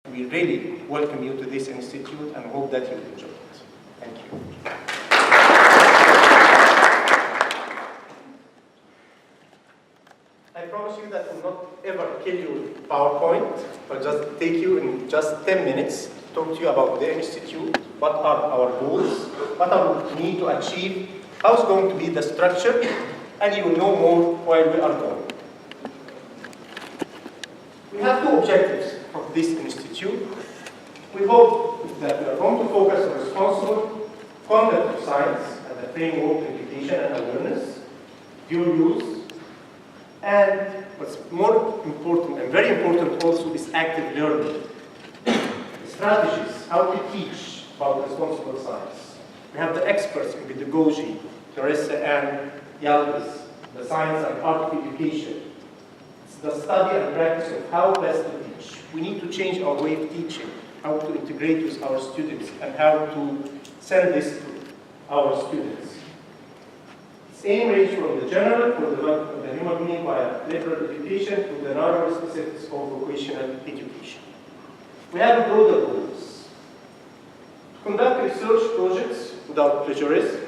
We really welcome you to this institute and hope that you enjoy it. Thank you. I promise you that I will not ever kill you with PowerPoint. I'll just take you in just 10 minutes to talk to you about the institute, what are our goals, what are we need to achieve, how is going to be the structure, and you will know more while we are going. We have two objectives of this institute. We hope that we are going to focus on responsible conduct of science as a framework for education and awareness, dual use, and what's more important and very important also is active learning. Strategies, how to teach about responsible science. We have the experts in pedagogy, Teresa and Yalvis, the science and art of education. It's the study and practice of how best to teach. We need to change our way of teaching, how to integrate with our students, and how to send this to our students. Its aim ranges from the general for the development of the human being via liberal education to the narrower specifics of vocational education. We have broader goals. To conduct research projects without plagiarism,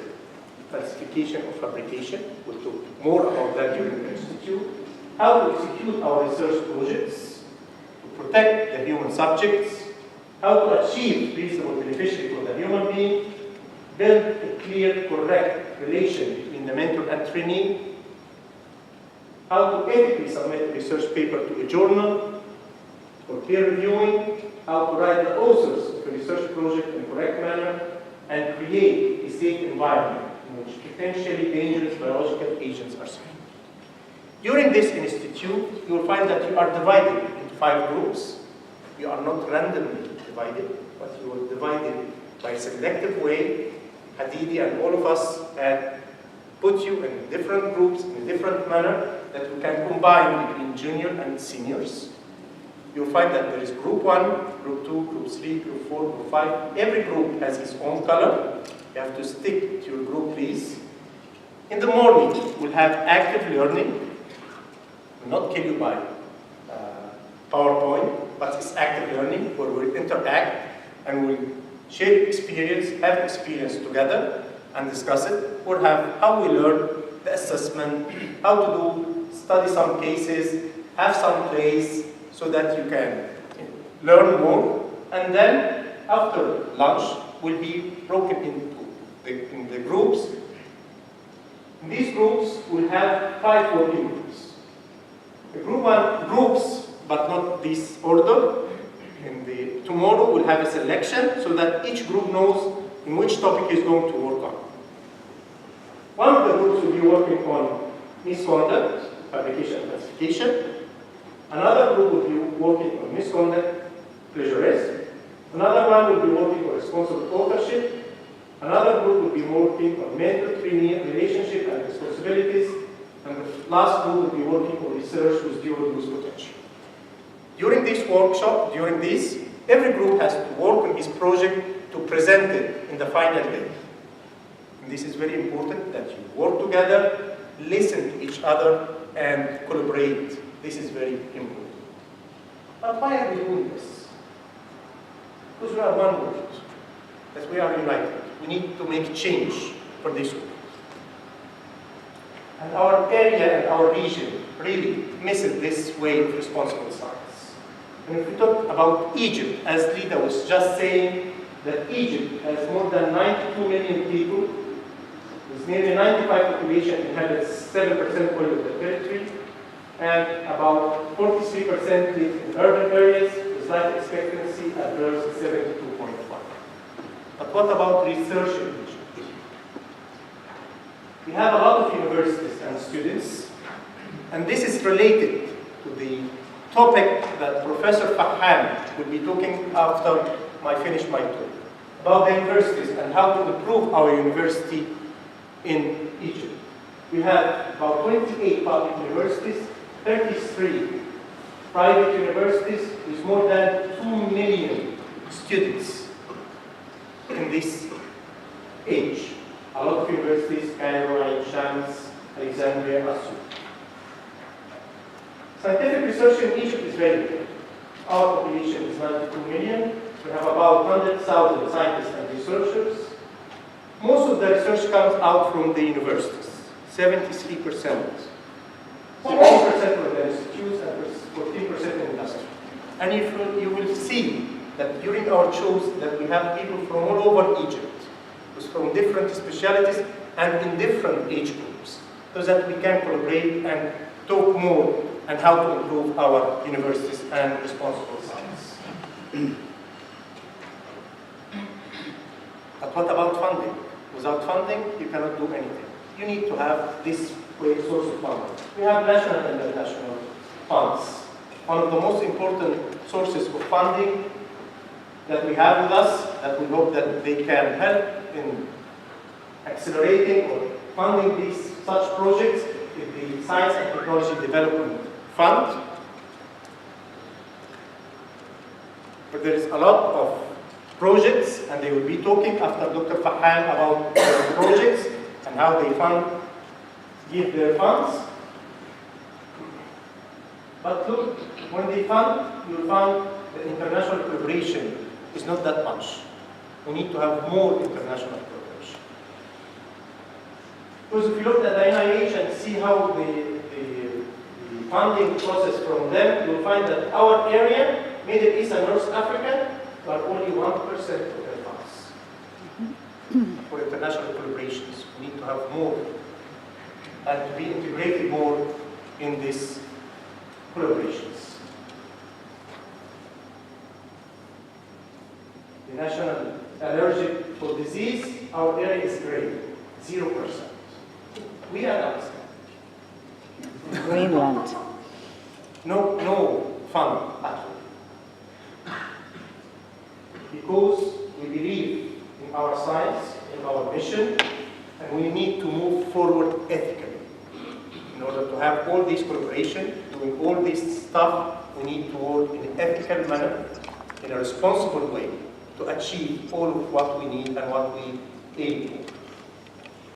falsification or fabrication. We'll talk more about that during the institute. How to execute our research projects, to protect the human subjects, how to achieve reasonable beneficiary for the human being, build a clear, correct relation between the mentor and trainee, how to ethically submit a research paper to a journal for peer reviewing, how to write the authors of a research project in a correct manner, and create a safe environment in which potentially dangerous biological agents are safe. During this institute, you will find that you are divided into 5 groups. You are not randomly divided, but you are divided by a selective way. Hadidi and all of us had put you in different groups in a different manner that we can combine between junior and seniors. You'll find that there is group 1, group 2, group 3, group 4, group 5. Every group has its own color. You have to stick to your group, please. In the morning, we'll have active learning. We'll not kill you by PowerPoint, but it's active learning where we'll interact and we'll share experience, have experience together and discuss it, or have how we learn, the assessment, how to study some cases, have some plays so that you can learn more, and then after lunch will be broken into the groups. In these groups we'll have 5 working groups. The group 1 groups, but not this order. Tomorrow we'll have a selection so that each group knows in which topic is going to work on. One of the groups will be working on misconduct, fabrication and falsification. Another group will be working on misconduct, plagiarism. Another one will be working on responsible authorship. Another group will be working on mentor-trainee relationship and responsibilities. And the last group will be working on research with dual use potential. During this workshop, every group has to work on his project to present it in the final day. And this is very important that you work together, listen to each other, and collaborate. This is very important. But why are we doing this? Because we are one world, that we are united. We need to make change for this world. And our area and our region really misses this way of responsible science. And if we talk about Egypt, as Lida was just saying, that Egypt has more than 92 million people, with nearly 95 population inhabits 7% of the territory, and about 43% live in urban areas, with life expectancy at birth 72.1. But what about research in Egypt? We have a lot of universities and students, and this is related to the topic that Professor Faham will be talking after I finish my talk, about the universities and how to improve our university in Egypt. We have about 28 public universities, 33 private universities with more than 2 million students in this age. A lot of universities, Cairo, Ain Shams, Alexandria, Assou. Scientific research in Egypt is very good. Our population is 92 million. We have about 100,000 scientists and researchers. Most of the research comes out from the universities, 73%. 60% from the institutes and 14% in industry. And you will see that during our shows that we have people from all over Egypt, from different specialties and in different age groups, so that we can collaborate and talk more and how to improve our universities and responsible science. But what about funding? Without funding, you cannot do anything. You need to have this source of funding. We have national and international funds. One of the most important sources of funding that we have with us, that we hope that they can help in accelerating or funding these such projects, is the Science and Technology Development Fund. But there is a lot of projects, and they will be talking after Dr. Faham about their projects and how they give their funds. But look, when they fund, you'll find the international collaboration is not that much. We need to have more international collaboration. Because if you look at the NIH and see how the funding process from them, you'll find that our area, Middle East and North Africa, are only 1% of their funds. For international collaborations, we need to have more and to be integrated more in these collaborations. The national allergic for disease, our area is gray, 0%. We are outside. Greenland. No fund at all. Because we believe in our science, in our mission, and we need to move forward ethically. In order to have all this collaboration, doing all this stuff, we need to work in an ethical manner, in a responsible way, to achieve all of what we need and what we aim for.